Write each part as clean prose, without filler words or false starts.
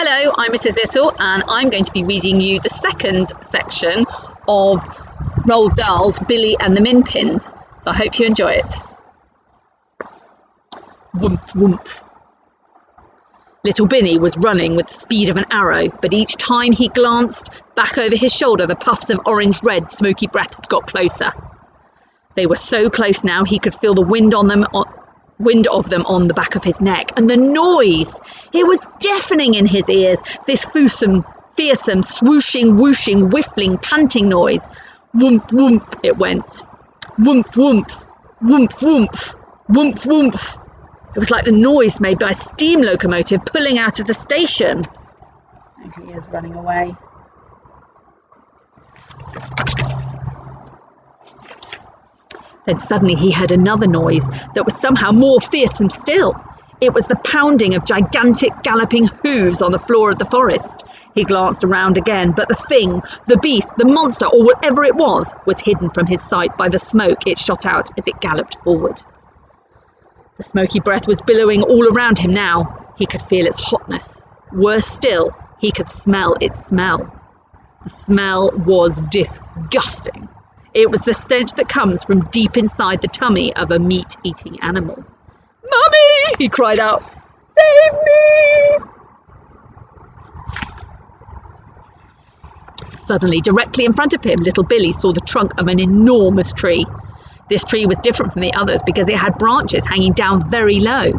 Hello, I'm Mrs. Lytle and I'm going to be reading you the second section of Roald Dahl's Billy and the Minpins. So I hope you enjoy it. Woomph, woomph. Little Billy was running with the speed of an arrow, but each time he glanced back over his shoulder, the puffs of orange-red smoky breath got closer. They were so close now he could feel the wind of them on the back of his neck, and the noise, it was deafening in his ears, this fearsome, swooshing, whooshing, whiffling, panting noise. Whoomp, whoomp, it went. Whoomp, whoomp, whoomp, whoomp, whoomp, whoomp. It was like the noise made by a steam locomotive pulling out of the station. And he is running away. Then suddenly he heard another noise that was somehow more fearsome still. It was the pounding of gigantic galloping hooves on the floor of the forest. He glanced around again, but the thing, the beast, the monster, or whatever it was hidden from his sight by the smoke it shot out as it galloped forward. The smoky breath was billowing all around him now. He could feel its hotness. Worse still, he could smell its smell. The smell was disgusting. It was the stench that comes from deep inside the tummy of a meat-eating animal. "Mummy!" he cried out. "Save me!" Suddenly, directly in front of him, little Billy saw the trunk of an enormous tree. This tree was different from the others because it had branches hanging down very low.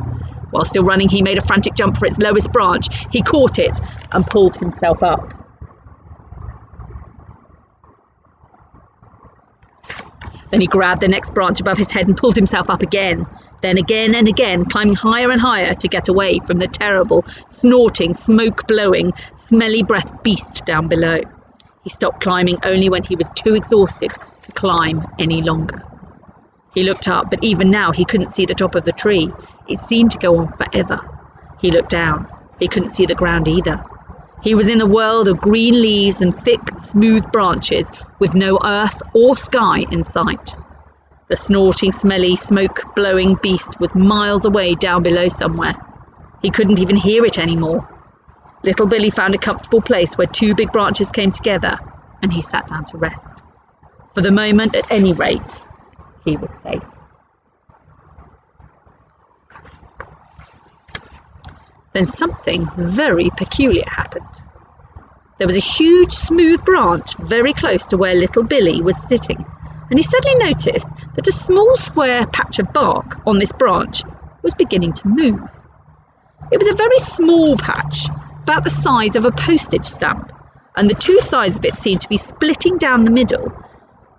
While still running, he made a frantic jump for its lowest branch. He caught it and pulled himself up. Then he grabbed the next branch above his head and pulled himself up again. Then again and again, climbing higher and higher to get away from the terrible, snorting, smoke-blowing, smelly-breathed beast down below. He stopped climbing only when he was too exhausted to climb any longer. He looked up, but even now he couldn't see the top of the tree. It seemed to go on forever. He looked down. He couldn't see the ground either. He was in a world of green leaves and thick, smooth branches with no earth or sky in sight. The snorting, smelly, smoke-blowing beast was miles away down below somewhere. He couldn't even hear it anymore. Little Billy found a comfortable place where two big branches came together, and he sat down to rest. For the moment, at any rate, he was safe. Then something very peculiar happened. There was a huge, smooth branch very close to where little Billy was sitting, and he suddenly noticed that a small square patch of bark on this branch was beginning to move. It was a very small patch, about the size of a postage stamp, and the two sides of it seemed to be splitting down the middle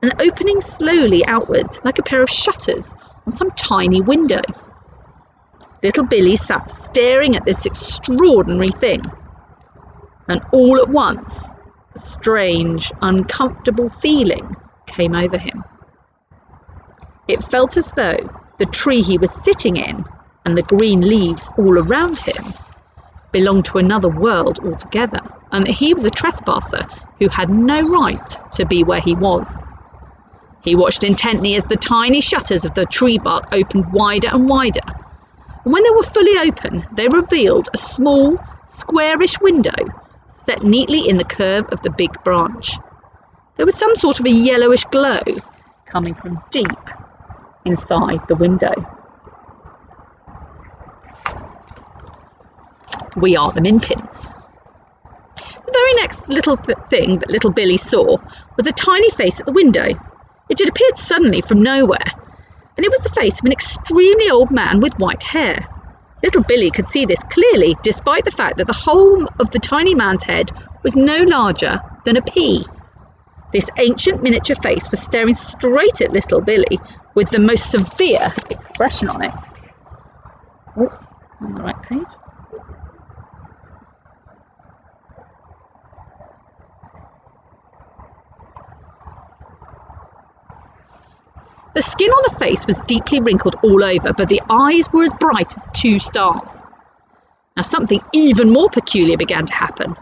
and opening slowly outwards like a pair of shutters on some tiny window. Little Billy sat staring at this extraordinary thing, and all at once, a strange, uncomfortable feeling came over him. It felt as though the tree he was sitting in and the green leaves all around him belonged to another world altogether, and that he was a trespasser who had no right to be where he was. He watched intently as the tiny shutters of the tree bark opened wider and wider. When they were fully open, they revealed a small, squarish window set neatly in the curve of the big branch. There was some sort of a yellowish glow coming from deep inside the window. We are the Minpins. The very next little thing that little Billy saw was a tiny face at the window. It had appeared suddenly from nowhere, and it was the face of an extremely old man with white hair. Little Billy could see this clearly, despite the fact that the whole of the tiny man's head was no larger than a pea. This ancient miniature face was staring straight at little Billy with the most severe expression on it. Oh, on the right page. The skin on the face was deeply wrinkled all over, but the eyes were as bright as two stars. Now something even more peculiar began to happen.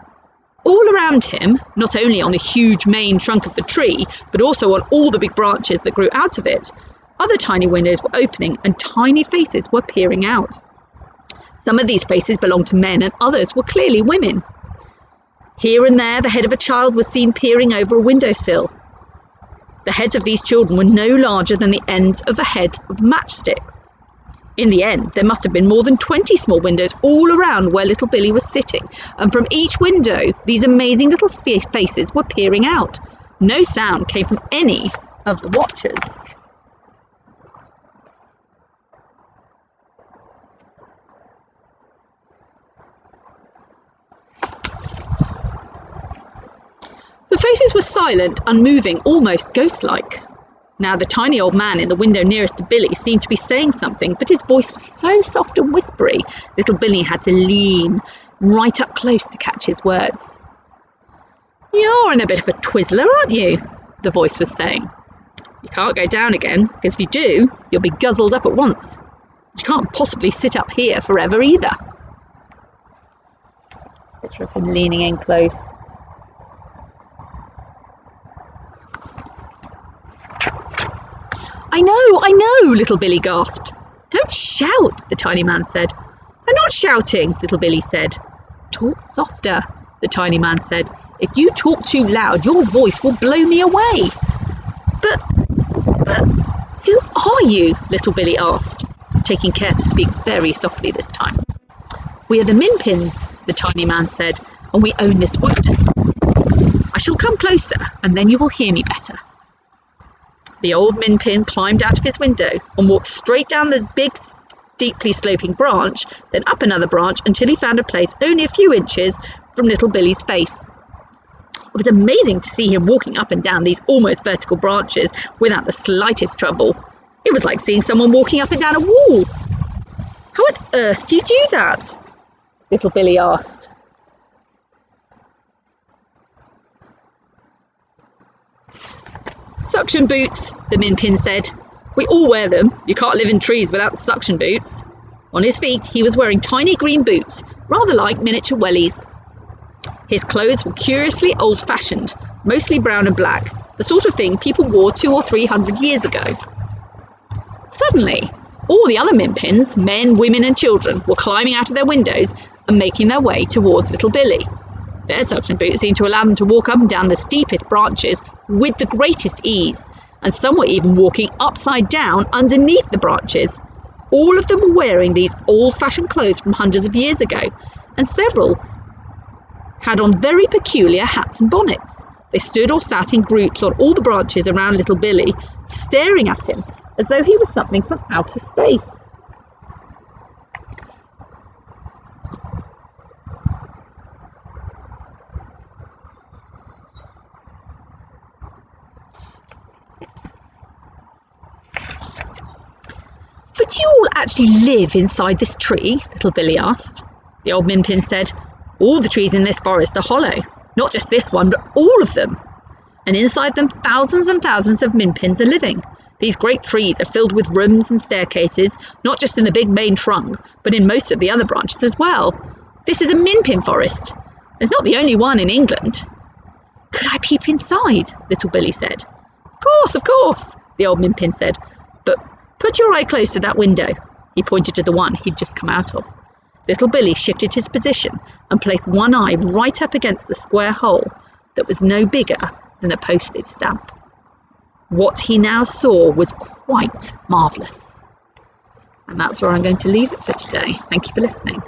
All around him, not only on the huge main trunk of the tree, but also on all the big branches that grew out of it, other tiny windows were opening and tiny faces were peering out. Some of these faces belonged to men and others were clearly women. Here and there the head of a child was seen peering over a windowsill. The heads of these children were no larger than the ends of a head of matchsticks. In the end, there must have been more than 20 small windows all around where little Billy was sitting, and from each window these amazing little faces were peering out. No sound came from any of the watchers. The faces were silent, unmoving, almost ghost-like. Now the tiny old man in the window nearest to Billy seemed to be saying something, but his voice was so soft and whispery, little Billy had to lean right up close to catch his words. "You're in a bit of a twizzler, aren't you?" the voice was saying. "You can't go down again, because if you do, you'll be guzzled up at once. You can't possibly sit up here forever either." Picture of him leaning in close. I know, little Billy gasped. "Don't shout," the tiny man said. "I'm not shouting," little Billy said. "Talk softer," the tiny man said. "If you talk too loud, your voice will blow me away." But who are you?" little Billy asked, taking care to speak very softly this time. "We are the Minpins," the tiny man said, "and we own this wood. I shall come closer, and then you will hear me better." The old Minpin climbed out of his window and walked straight down the big, steeply sloping branch, then up another branch until he found a place only a few inches from little Billy's face. It was amazing to see him walking up and down these almost vertical branches without the slightest trouble. It was like seeing someone walking up and down a wall. "How on earth do you do that?" little Billy asked. "Suction boots," the Minpin said. "We all wear them. You can't live in trees without suction boots." On his feet he was wearing tiny green boots, rather like miniature wellies. His clothes were curiously old-fashioned, mostly brown and black, the sort of thing people wore 200 or 300 years ago. Suddenly, all the other Minpins, men, women and children, were climbing out of their windows and making their way towards little Billy. Their suction boots seemed to allow them to walk up and down the steepest branches with the greatest ease, and some were even walking upside down underneath the branches. All of them were wearing these old-fashioned clothes from hundreds of years ago, and several had on very peculiar hats and bonnets. They stood or sat in groups on all the branches around little Billy, staring at him as though he was something from outer space. "But do you all actually live inside this tree?" little Billy asked. The old Minpin said, "All the trees in this forest are hollow. Not just this one, but all of them. And inside them thousands and thousands of Minpins are living. These great trees are filled with rooms and staircases, not just in the big main trunk, but in most of the other branches as well. This is a Minpin forest. It's not the only one in England." "Could I peep inside?" little Billy said. Of course," the old Minpin said. "But put your eye close to that window." He pointed to the one he'd just come out of. Little Billy shifted his position and placed one eye right up against the square hole that was no bigger than a postage stamp. What he now saw was quite marvellous. And that's where I'm going to leave it for today. Thank you for listening.